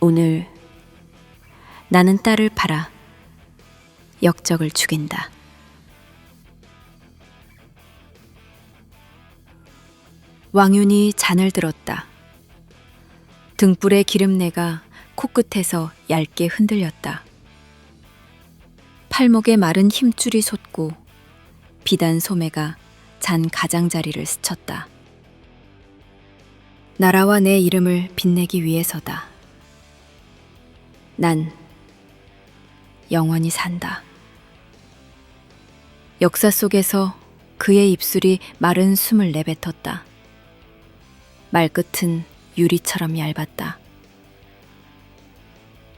오늘 나는 딸을 팔아 역적을 죽인다. 왕윤이 잔을 들었다. 등불의 기름내가 코끝에서 얇게 흔들렸다. 팔목에 마른 힘줄이 솟고 비단 소매가 잔 가장자리를 스쳤다. 나라와 내 이름을 빛내기 위해서다. 난 영원히 산다. 역사 속에서 그의 입술이 마른 숨을 내뱉었다. 말끝은 유리처럼 얇았다.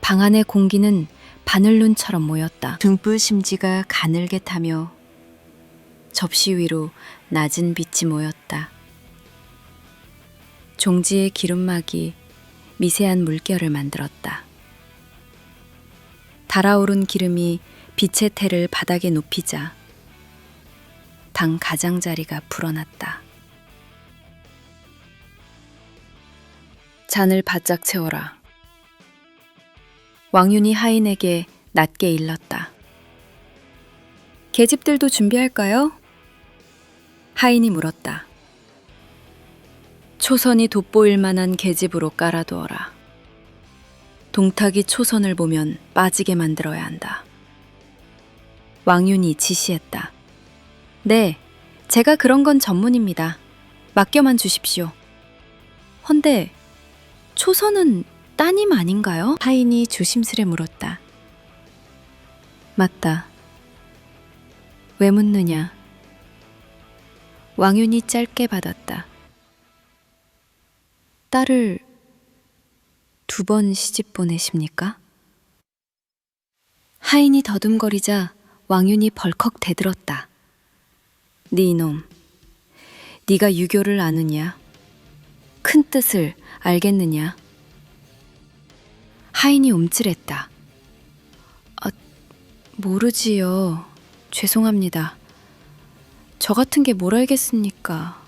방 안의 공기는 바늘눈처럼 모였다. 등불 심지가 가늘게 타며 접시 위로 낮은 빛이 모였다. 종지의 기름막이 미세한 물결을 만들었다. 달아오른 기름이 빛의 태를 바닥에 높이자 방 가장자리가 불어났다. 잔을 바짝 채워라. 왕윤이 하인에게 낮게 일렀다. 계집들도 준비할까요? 하인이 물었다. 초선이 돋보일 만한 계집으로 깔아두어라. 동탁이 초선을 보면 빠지게 만들어야 한다. 왕윤이 지시했다. 네, 제가 그런 건 전문입니다. 맡겨만 주십시오. 헌데 초선은 따님 아닌가요? 하인이 조심스레 물었다. 맞다. 왜 묻느냐? 왕윤이 짧게 받았다. 딸을 2번 시집 보내십니까? 하인이 더듬거리자 왕윤이 벌컥 대들었다. 네 이놈, 네가 유교를 아느냐? 큰 뜻을 알겠느냐? 하인이 움찔했다. 모르지요. 죄송합니다. 저 같은 게 뭘 알겠습니까?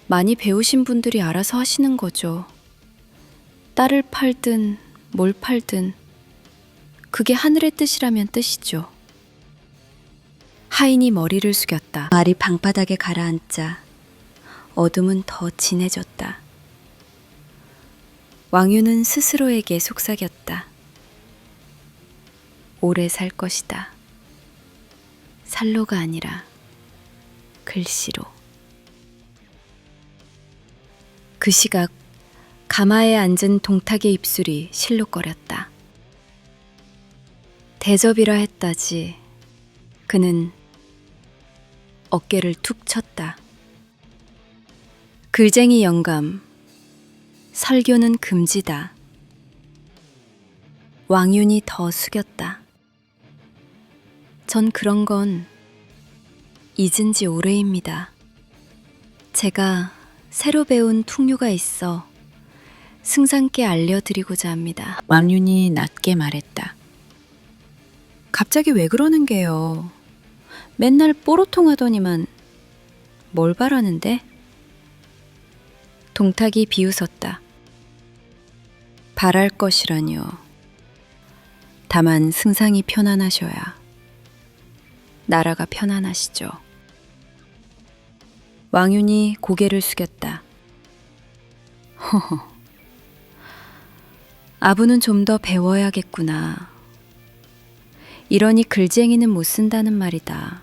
많이 배우신 분들이 알아서 하시는 거죠. 딸을 팔든 뭘 팔든 그게 하늘의 뜻이라면 뜻이죠. 하인이 머리를 숙였다. 말이 방바닥에 가라앉자 어둠은 더 진해졌다. 왕윤은 스스로에게 속삭였다. 오래 살 것이다. 살로가 아니라 글씨로. 그 시각 가마에 앉은 동탁의 입술이 실룩거렸다. 대접이라 했다지. 그는 어깨를 툭 쳤다. 글쟁이 영감, 설교는 금지다. 왕윤이 더 숙였다. 전 그런 건 잊은 지 오래입니다. 제가 새로 배운 퉁류가 있어 승상께 알려드리고자 합니다. 왕윤이 낮게 말했다. 갑자기 왜 그러는 게요? 맨날 뽀로통하더니만 뭘 바라는데? 동탁이 비웃었다. 바랄 것이라뇨. 다만 승상이 편안하셔야 나라가 편안하시죠. 왕윤이 고개를 숙였다. 허허. 아부는 좀 더 배워야겠구나. 이러니 글쟁이는 못 쓴다는 말이다.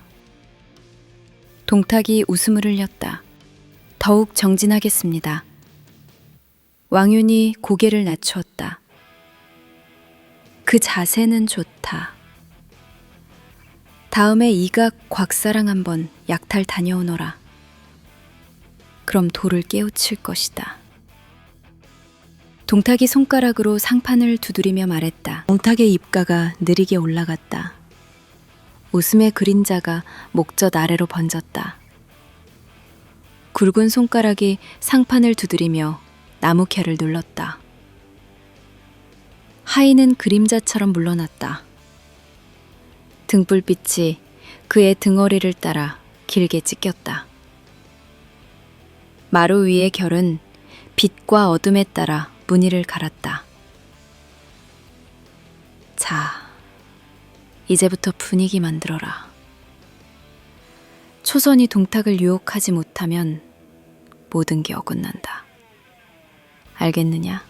동탁이 웃음을 흘렸다. 더욱 정진하겠습니다. 왕윤이 고개를 낮추었다. 그 자세는 좋다. 다음에 이각 곽사랑 한번 약탈 다녀오너라. 그럼 돌을 깨우칠 것이다. 동탁이 손가락으로 상판을 두드리며 말했다. 동탁의 입가가 느리게 올라갔다. 웃음의 그림자가 목젖 아래로 번졌다. 굵은 손가락이 상판을 두드리며 나무캐를 눌렀다. 하인은 그림자처럼 물러났다. 등불빛이 그의 등허리를 따라 길게 찢겼다. 마루 위의 결은 빛과 어둠에 따라 무늬를 갈았다. 자, 이제부터 분위기 만들어라. 초선이 동탁을 유혹하지 못하면 모든 게 어긋난다. 알겠느냐?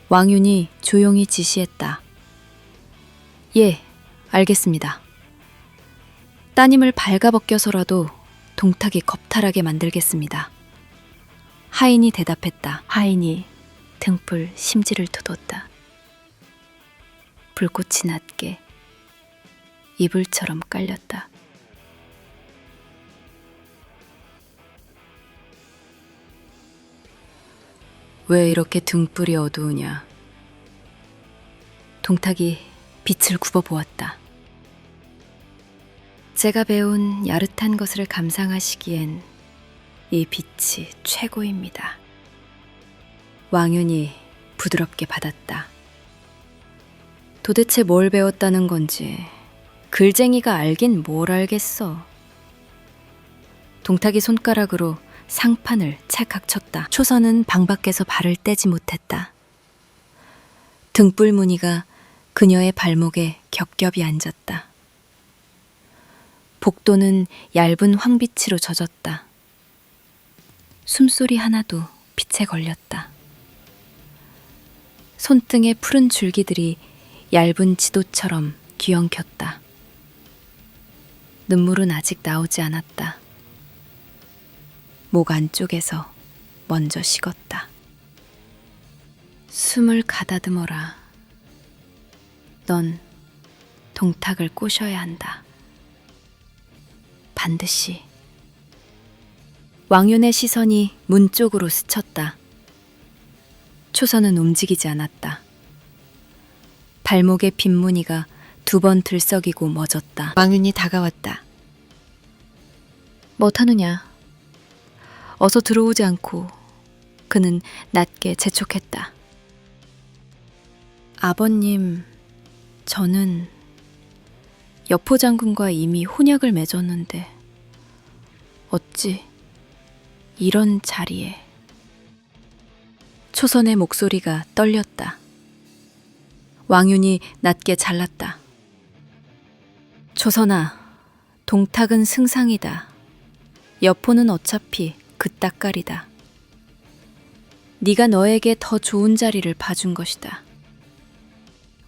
왕윤이 조용히 지시했다. 예, 알겠습니다. 따님을 발가벗겨서라도 동탁이 겁탈하게 만들겠습니다. 하인이 대답했다. 하인이 등불 심지를 돋웠다. 불꽃이 낮게 이불처럼 깔렸다. 왜 이렇게 등불이 어두우냐? 동탁이 빛을 굽어보았다. 제가 배운 야릇한 것을 감상하시기엔 이 빛이 최고입니다. 왕윤이 부드럽게 받았다. 도대체 뭘 배웠다는 건지 글쟁이가 알긴 뭘 알겠어. 동탁이 손가락으로 상판을 찰칵 쳤다. 초선은 방 밖에서 발을 떼지 못했다. 등불 무늬가 그녀의 발목에 겹겹이 앉았다. 복도는 얇은 황빛으로 젖었다. 숨소리 하나도 빛에 걸렸다. 손등의 푸른 줄기들이 얇은 지도처럼 뒤엉켰다. 눈물은 아직 나오지 않았다. 목 안쪽에서 먼저 식었다. 숨을 가다듬어라. 넌 동탁을 꼬셔야 한다. 반드시. 왕윤의 시선이 문 쪽으로 스쳤다. 초선은 움직이지 않았다. 발목의 빗무늬가 2번 들썩이고 멎었다. 왕윤이 다가왔다. 뭐하느냐? 어서 들어오지 않고 그는 낮게 재촉했다. 아버님, 저는 여포 장군과 이미 혼약을 맺었는데 어찌 이런 자리에. 초선의 목소리가 떨렸다. 왕윤이 낮게 잘랐다. 초선아, 동탁은 승상이다. 여포는 어차피 그따까리다. 네가 너에게 더 좋은 자리를 봐준 것이다.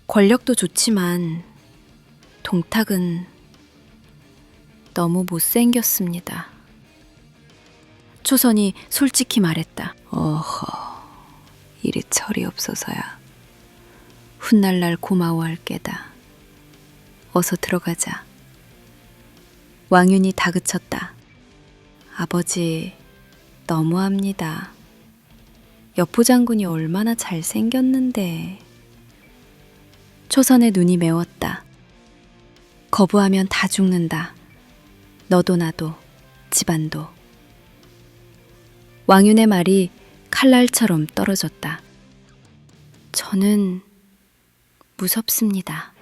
권력도 좋지만 동탁은 너무 못생겼습니다. 초선이 솔직히 말했다. 어허, 이리 철이 없어서야. 훗날 날 고마워할 게다. 어서 들어가자. 왕윤이 다그쳤다. 아버지, 너무합니다. 여포 장군이 얼마나 잘생겼는데. 초선의 눈이 매웠다. 거부하면 다 죽는다. 너도 나도 집안도. 왕윤의 말이 칼날처럼 떨어졌다. 저는 무섭습니다.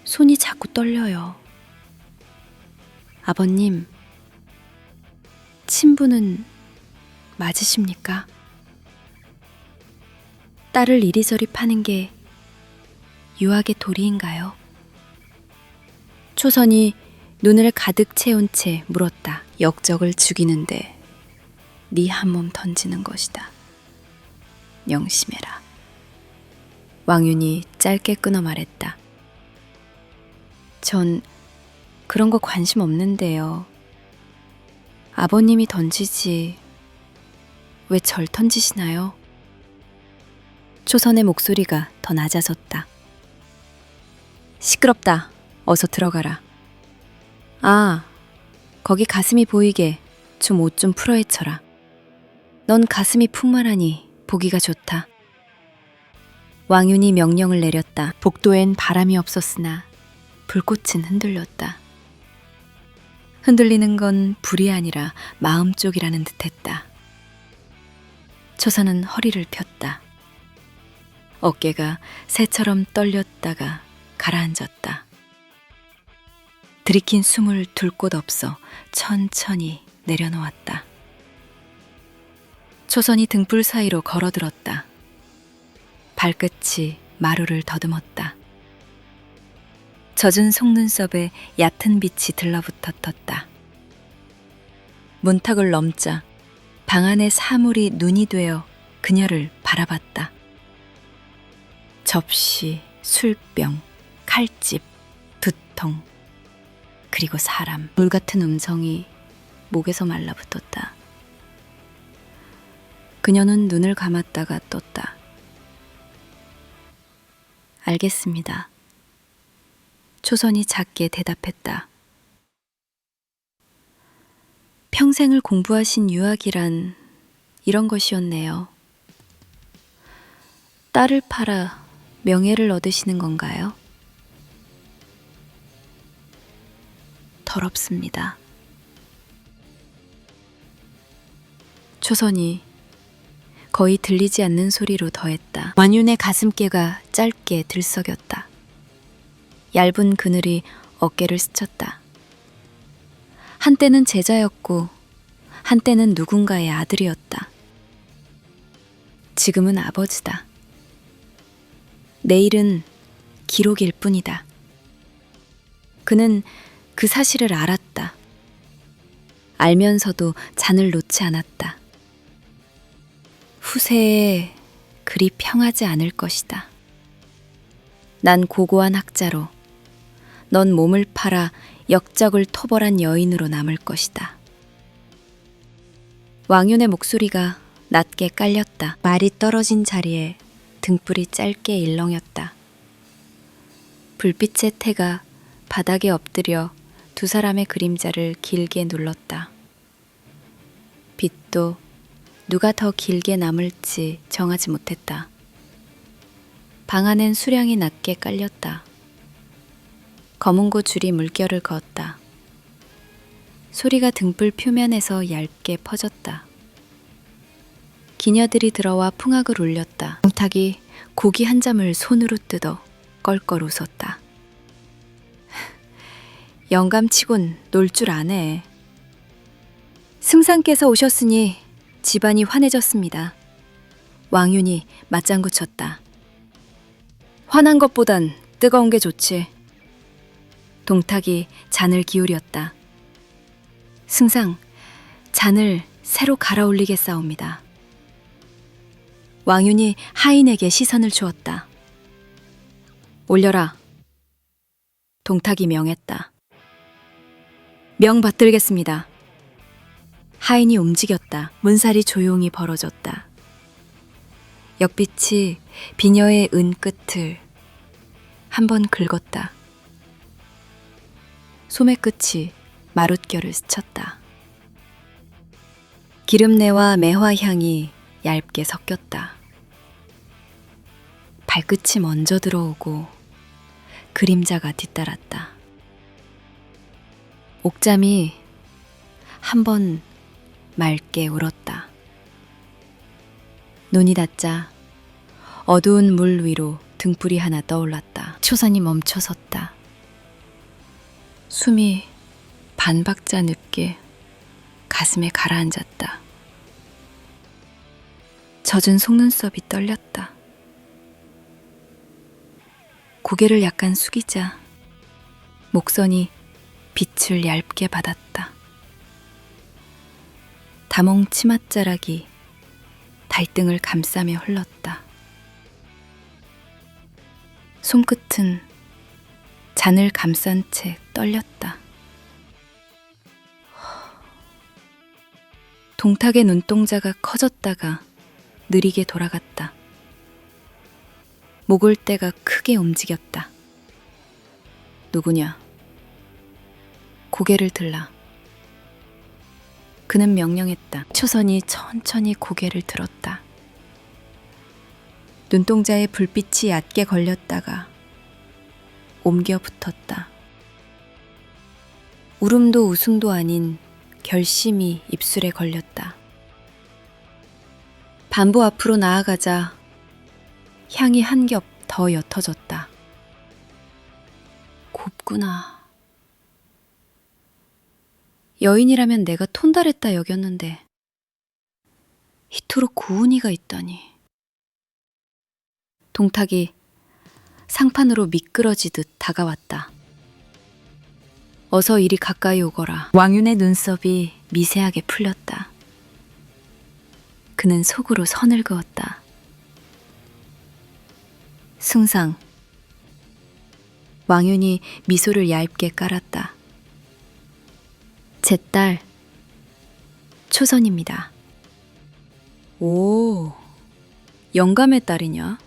손이 자꾸 떨려요. 아버님, 친부는 맞으십니까? 딸을 이리저리 파는 게 유학의 도리인가요? 초선이 눈을 가득 채운 채 물었다. 역적을 죽이는데 네 한 몸 던지는 것이다. 명심해라. 왕윤이 짧게 끊어 말했다. 전 그런 거 관심 없는데요. 아버님이 던지지 왜 절 던지시나요? 초선의 목소리가 더 낮아졌다. 시끄럽다. 어서 들어가라. 아, 거기 가슴이 보이게 좀 옷 좀 풀어헤쳐라. 넌 가슴이 풍만하니 보기가 좋다. 왕윤이 명령을 내렸다. 복도엔 바람이 없었으나 불꽃은 흔들렸다. 흔들리는 건 불이 아니라 마음 쪽이라는 듯했다. 초선은 허리를 폈다. 어깨가 새처럼 떨렸다가 가라앉았다. 들이킨 숨을 둘 곳 없어 천천히 내려놓았다. 초선이 등불 사이로 걸어들었다. 발끝이 마루를 더듬었다. 젖은 속눈썹에 얕은 빛이 들러붙어 떴다. 문턱을 넘자 방 안의 사물이 눈이 되어 그녀를 바라봤다. 접시, 술병, 칼집, 두통, 그리고 사람. 물 같은 음성이 목에서 말라붙었다. 그녀는 눈을 감았다가 떴다. 알겠습니다. 초선이 작게 대답했다. 평생을 공부하신 유학이란 이런 것이었네요. 딸을 팔아 명예를 얻으시는 건가요? 더럽습니다. 초선이 거의 들리지 않는 소리로 더했다. 완윤의 가슴께가 짧게 들썩였다. 얇은 그늘이 어깨를 스쳤다. 한때는 제자였고 한때는 누군가의 아들이었다. 지금은 아버지다. 내일은 기록일 뿐이다. 그는 그 사실을 알았다. 알면서도 잔을 놓지 않았다. 후세에 그리 평하지 않을 것이다. 난 고고한 학자로, 넌 몸을 팔아 역적을 토벌한 여인으로 남을 것이다. 왕윤의 목소리가 낮게 깔렸다. 말이 떨어진 자리에 등불이 짧게 일렁였다. 불빛의 태가 바닥에 엎드려 두 사람의 그림자를 길게 눌렀다. 빛도 누가 더 길게 남을지 정하지 못했다. 방 안엔 수량이 낮게 깔렸다. 검은고 줄이 물결을 그었다. 소리가 등불 표면에서 얇게 퍼졌다. 기녀들이 들어와 풍악을 울렸다. 동탁이 고기 한 점을 손으로 뜯어 껄껄 웃었다. 영감치곤 놀 줄 아네. 승상께서 오셨으니 집안이 환해졌습니다. 왕윤이 맞장구 쳤다. 화난 것보단 뜨거운 게 좋지. 동탁이 잔을 기울였다. 승상, 잔을 새로 갈아 올리겠사옵니다. 왕윤이 하인에게 시선을 주었다. 올려라. 동탁이 명했다. 명 받들겠습니다. 하인이 움직였다. 문살이 조용히 벌어졌다. 역빛이 비녀의 은끝을 한 번 긁었다. 소매 끝이 마룻결을 스쳤다. 기름내와 매화향이 얇게 섞였다. 발끝이 먼저 들어오고 그림자가 뒤따랐다. 옥잠이 한 번 맑게 울었다. 눈이 닿자 어두운 물 위로 등불이 하나 떠올랐다. 초선이 멈춰섰다. 숨이 반박자 늦게 가슴에 가라앉았다. 젖은 속눈썹이 떨렸다. 고개를 약간 숙이자 목선이 빛을 얇게 받았다. 다몽 치맛자락이 달등을 감싸며 흘렀다. 손끝은 잔을 감싼 채 떨렸다. 동탁의 눈동자가 커졌다가 느리게 돌아갔다. 목을대가 크게 움직였다. 누구냐? 고개를 들라. 그는 명령했다. 초선이 천천히 고개를 들었다. 눈동자에 불빛이 얕게 걸렸다가 옮겨 붙었다. 울음도 웃음도 아닌 결심이 입술에 걸렸다. 반보 앞으로 나아가자 향이 한 겹 더 옅어졌다. 곱구나. 여인이라면 내가 톤달했다 여겼는데 이토록 고운이가 있다니. 동탁이 상판으로 미끄러지듯 다가왔다. 어서 이리 가까이 오거라. 왕윤의 눈썹이 미세하게 풀렸다. 그는 속으로 선을 그었다. 승상. 왕윤이 미소를 얇게 깔았다. 제 딸, 초선입니다. 오, 영감의 딸이냐?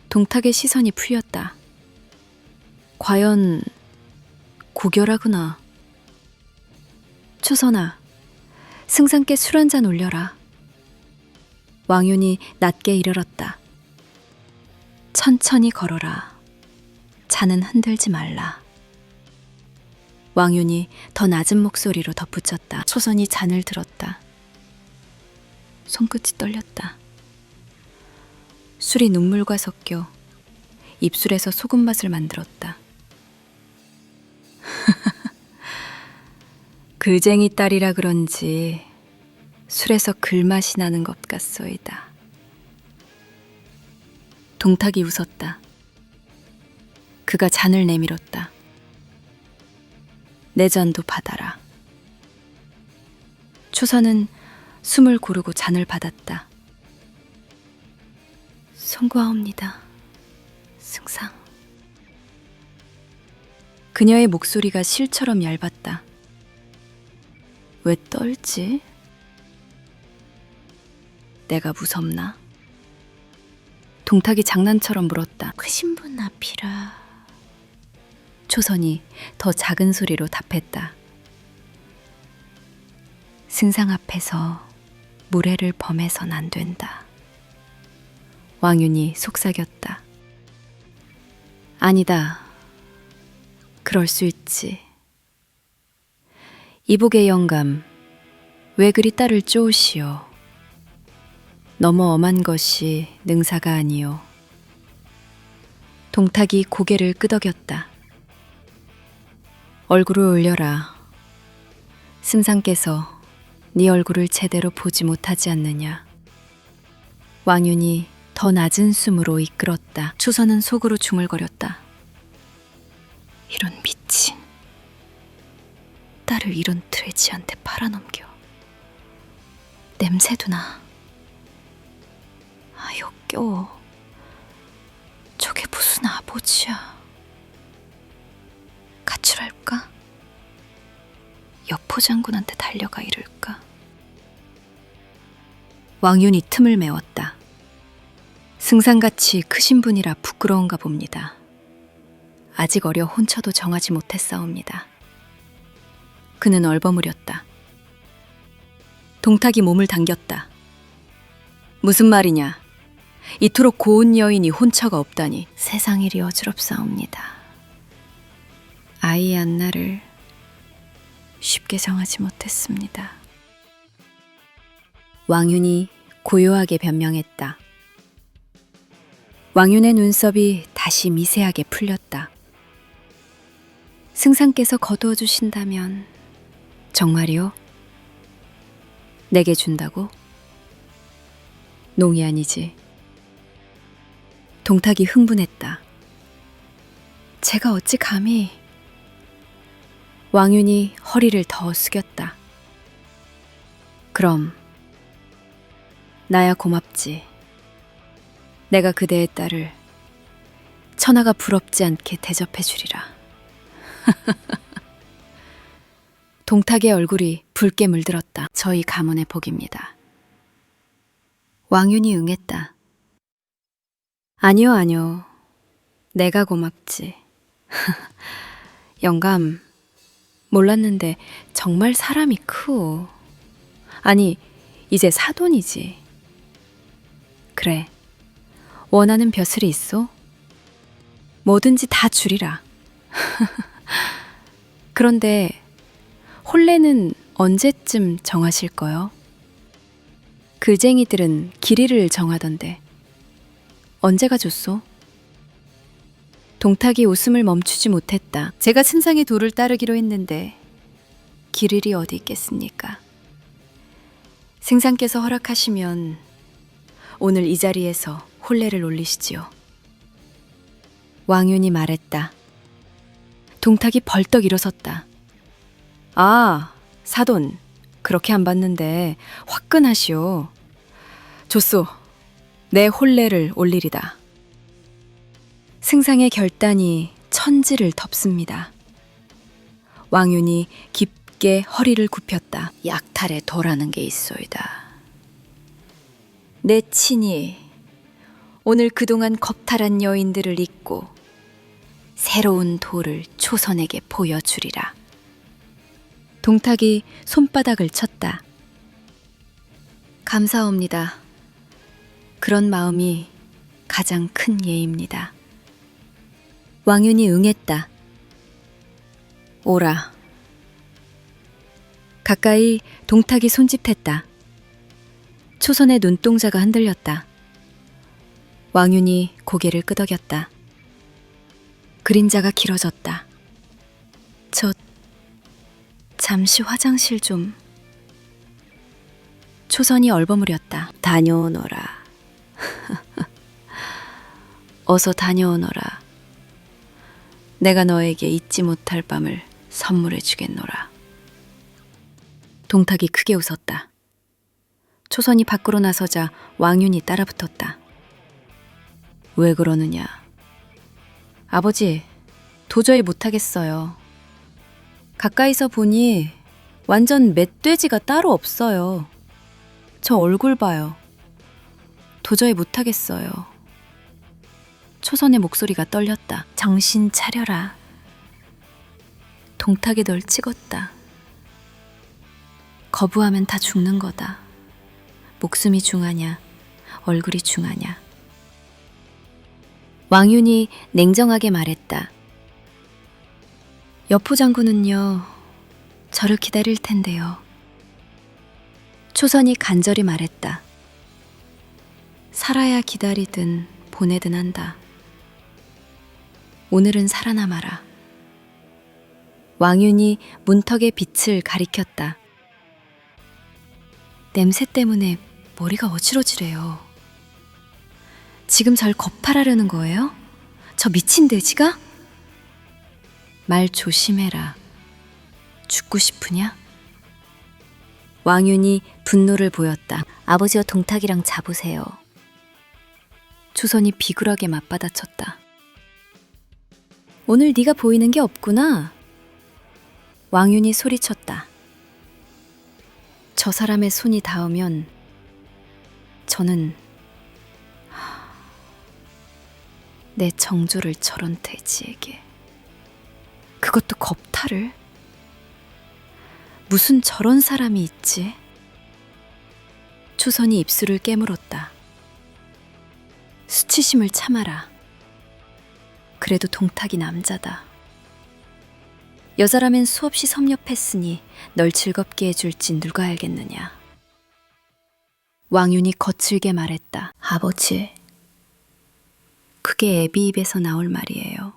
동탁의 시선이 풀렸다. 과연 고결하구나. 초선아, 승상께 술 한잔 올려라. 왕윤이 낮게 이르렀다. 천천히 걸어라. 잔은 흔들지 말라. 왕윤이 더 낮은 목소리로 덧붙였다. 초선이 잔을 들었다. 손끝이 떨렸다. 술이 눈물과 섞여 입술에서 소금 맛을 만들었다. 글쟁이 딸이라 그런지 술에서 글맛이 나는 것 같소이다. 동탁이 웃었다. 그가 잔을 내밀었다. 내 잔도 받아라. 초선은 숨을 고르고 잔을 받았다. 송구하옵니다, 승상. 그녀의 목소리가 실처럼 얇았다. 왜 떨지? 내가 무섭나? 동탁이 장난처럼 물었다. 그 신분 앞이라. 초선이 더 작은 소리로 답했다. 승상 앞에서 무례를 범해선 안 된다. 왕윤이 속삭였다. 아니다. 그럴 수 있지. 이복의 영감, 왜 그리 딸을 쪼으시오? 너무 엄한 것이 능사가 아니오. 동탁이 고개를 끄덕였다. 얼굴을 올려라. 승상께서 네 얼굴을 제대로 보지 못하지 않느냐. 왕윤이 더 낮은 숨으로 이끌었다. 초선은 속으로 중얼거렸다. 이런 미친. 딸을 이런 돼지한테 팔아넘겨. 냄새도 나. 아, 역겨워. 저게 무슨 아버지야. 가출할까? 여포 장군한테 달려가 이럴까? 왕윤이 틈을 메웠다. 승상같이 크신 분이라 부끄러운가 봅니다. 아직 어려 혼처도 정하지 못했사옵니다. 그는 얼버무렸다. 동탁이 몸을 당겼다. 무슨 말이냐? 이토록 고운 여인이 혼처가 없다니. 세상일이 어지럽사옵니다. 아이 안나를 쉽게 정하지 못했습니다. 왕윤이 고요하게 변명했다. 왕윤의 눈썹이 다시 미세하게 풀렸다. 승상께서 거두어 주신다면 정말이요? 내게 준다고? 농이 아니지. 동탁이 흥분했다. 제가 어찌 감히. 왕윤이 허리를 더 숙였다. 그럼 나야 고맙지. 내가 그대의 딸을 천하가 부럽지 않게 대접해 주리라. 동탁의 얼굴이 붉게 물들었다. 저희 가문의 복입니다. 왕윤이 응했다. 아니요, 아니요. 내가 고맙지. 영감, 몰랐는데 정말 사람이 크오. 아니, 이제 사돈이지. 그래, 원하는 벼슬이 있어? 뭐든지 다 주리라. 그런데 혼례는 언제쯤 정하실 거요? 글쟁이들은 길이를 정하던데 언제가 좋소? 동탁이 웃음을 멈추지 못했다. 제가 승상의 도를 따르기로 했는데 길일이 어디 있겠습니까? 승상께서 허락하시면 오늘 이 자리에서 혼례를 올리시지요. 왕윤이 말했다. 동탁이 벌떡 일어섰다. 아, 사돈, 그렇게 안 봤는데 화끈하시오. 좋소, 내 혼례를 올리리다. 승상의 결단이 천지를 덮습니다. 왕윤이 깊게 허리를 굽혔다. 약탈에 도라는 게 있소이다. 내 친히 오늘 그동안 겁탈한 여인들을 잊고 새로운 도를 초선에게 보여주리라. 동탁이 손바닥을 쳤다. 감사옵니다. 그런 마음이 가장 큰 예입니다. 왕윤이 응했다. 오라. 가까이 동탁이 손짓했다. 초선의 눈동자가 흔들렸다. 왕윤이 고개를 끄덕였다. 그림자가 길어졌다. 잠시 화장실 좀. 초선이 얼버무렸다. 다녀오너라. 어서 다녀오너라. 내가 너에게 잊지 못할 밤을 선물해 주겠노라. 동탁이 크게 웃었다. 초선이 밖으로 나서자 왕윤이 따라붙었다. 왜 그러느냐? 아버지, 도저히 못하겠어요. 가까이서 보니 완전 멧돼지가 따로 없어요. 저 얼굴 봐요. 도저히 못하겠어요. 초선의 목소리가 떨렸다. 정신 차려라. 동탁이 널 찍었다. 거부하면 다 죽는 거다. 목숨이 중하냐, 얼굴이 중하냐. 왕윤이 냉정하게 말했다. 여포 장군은요, 저를 기다릴 텐데요. 초선이 간절히 말했다. 살아야 기다리든 보내든 한다. 오늘은 살아남아라. 왕윤이 문턱의 빛을 가리켰다. 냄새 때문에 머리가 어지러지래요. 지금 절 겁탈하려는 거예요? 저 미친 돼지가? 말 조심해라. 죽고 싶으냐? 왕윤이 분노를 보였다. 아버지와 동탁이랑 잡으세요. 초선이 비굴하게 맞받아쳤다. 오늘 네가 보이는 게 없구나. 왕윤이 소리쳤다. 저 사람의 손이 닿으면 저는 내 정조를 저런 돼지에게. 그것도 겁탈을? 무슨 저런 사람이 있지? 초선이 입술을 깨물었다. 수치심을 참아라. 그래도 동탁이 남자다. 여자라면 수없이 섭렵했으니 널 즐겁게 해줄진 누가 알겠느냐. 왕윤이 거칠게 말했다. 아버지, 그게 애비 입에서 나올 말이에요.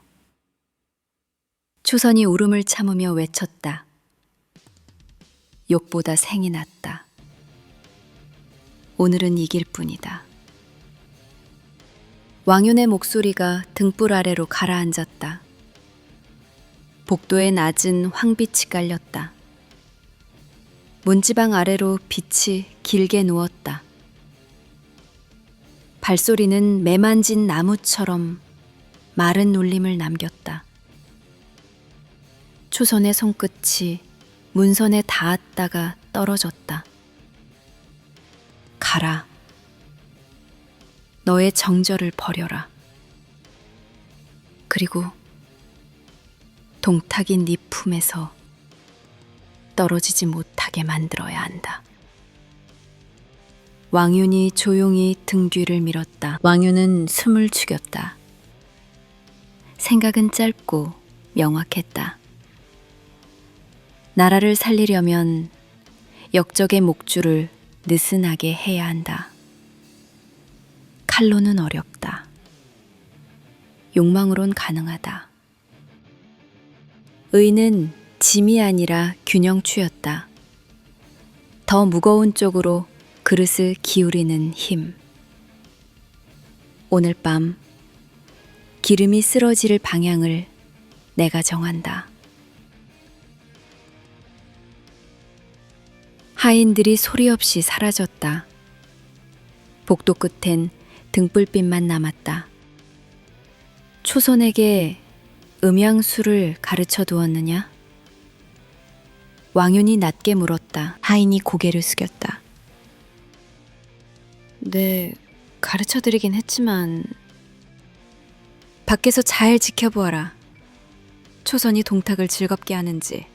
초선이 울음을 참으며 외쳤다. 욕보다 생이 낫다. 오늘은 이길 뿐이다. 왕윤의 목소리가 등불 아래로 가라앉았다. 복도에 낮은 황빛이 깔렸다. 문지방 아래로 빛이 길게 누웠다. 발소리는 매만진 나무처럼 마른 울림을 남겼다. 초선의 손끝이 문선에 닿았다가 떨어졌다. 가라. 너의 정절을 버려라. 그리고 동탁이 네 품에서 떨어지지 못하게 만들어야 한다. 왕윤이 조용히 등 뒤를 밀었다. 왕윤은 숨을 죽였다. 생각은 짧고 명확했다. 나라를 살리려면 역적의 목줄을 느슨하게 해야 한다. 칼로는 어렵다. 욕망으론 가능하다. 의는 짐이 아니라 균형추였다. 더 무거운 쪽으로 그릇을 기울이는 힘. 오늘 밤 기름이 쓰러질 방향을 내가 정한다. 하인들이 소리 없이 사라졌다. 복도 끝엔 등불빛만 남았다. 초선에게 음양술을 가르쳐 두었느냐? 왕윤이 낮게 물었다. 하인이 고개를 숙였다. 네, 가르쳐 드리긴 했지만 밖에서 잘 지켜보아라. 초선이 동탁을 즐겁게 하는지,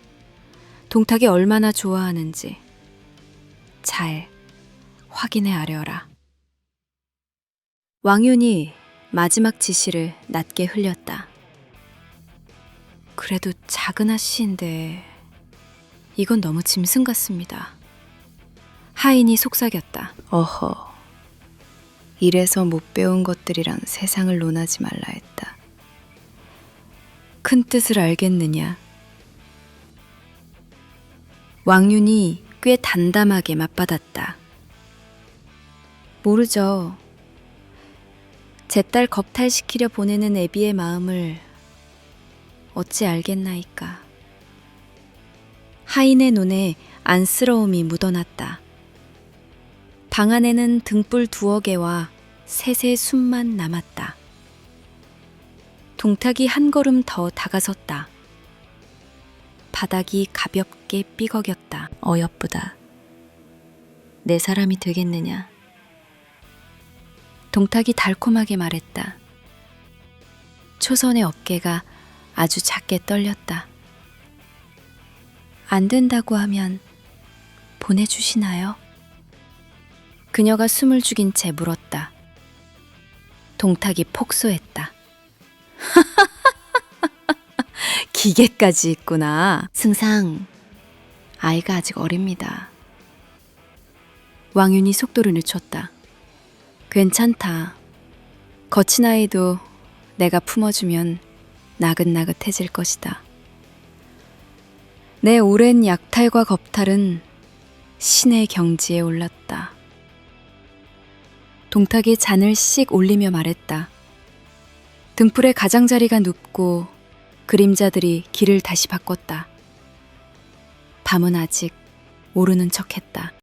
동탁이 얼마나 좋아하는지 잘 확인해 아려라. 왕윤이 마지막 지시를 낮게 흘렸다. 그래도 작은 아씨인데 이건 너무 짐승 같습니다. 하인이 속삭였다. 어허, 이래서 못 배운 것들이랑 세상을 논하지 말라 했다. 큰 뜻을 알겠느냐? 왕윤이 꽤 담담하게 맞받았다. 모르죠. 제 딸 겁탈시키려 보내는 애비의 마음을 어찌 알겠나이까. 하인의 눈에 안쓰러움이 묻어났다. 방 안에는 등불 2개와 셋의 숨만 남았다. 동탁이 한 걸음 더 다가섰다. 바닥이 가볍게 삐걱였다. 어여쁘다. 내 사람이 되겠느냐? 동탁이 달콤하게 말했다. 초선의 어깨가 아주 작게 떨렸다. 안 된다고 하면 보내주시나요? 그녀가 숨을 죽인 채 물었다. 동탁이 폭소했다. 기계까지 있구나. 승상, 아이가 아직 어립니다. 왕윤이 속도를 늦췄다. 괜찮다. 거친 아이도 내가 품어주면 나긋나긋해질 것이다. 내 오랜 약탈과 겁탈은 신의 경지에 올랐다. 동탁이 잔을 씩 올리며 말했다. 등불의 가장자리가 눕고 그림자들이 길을 다시 바꿨다. 밤은 아직 모르는 척했다.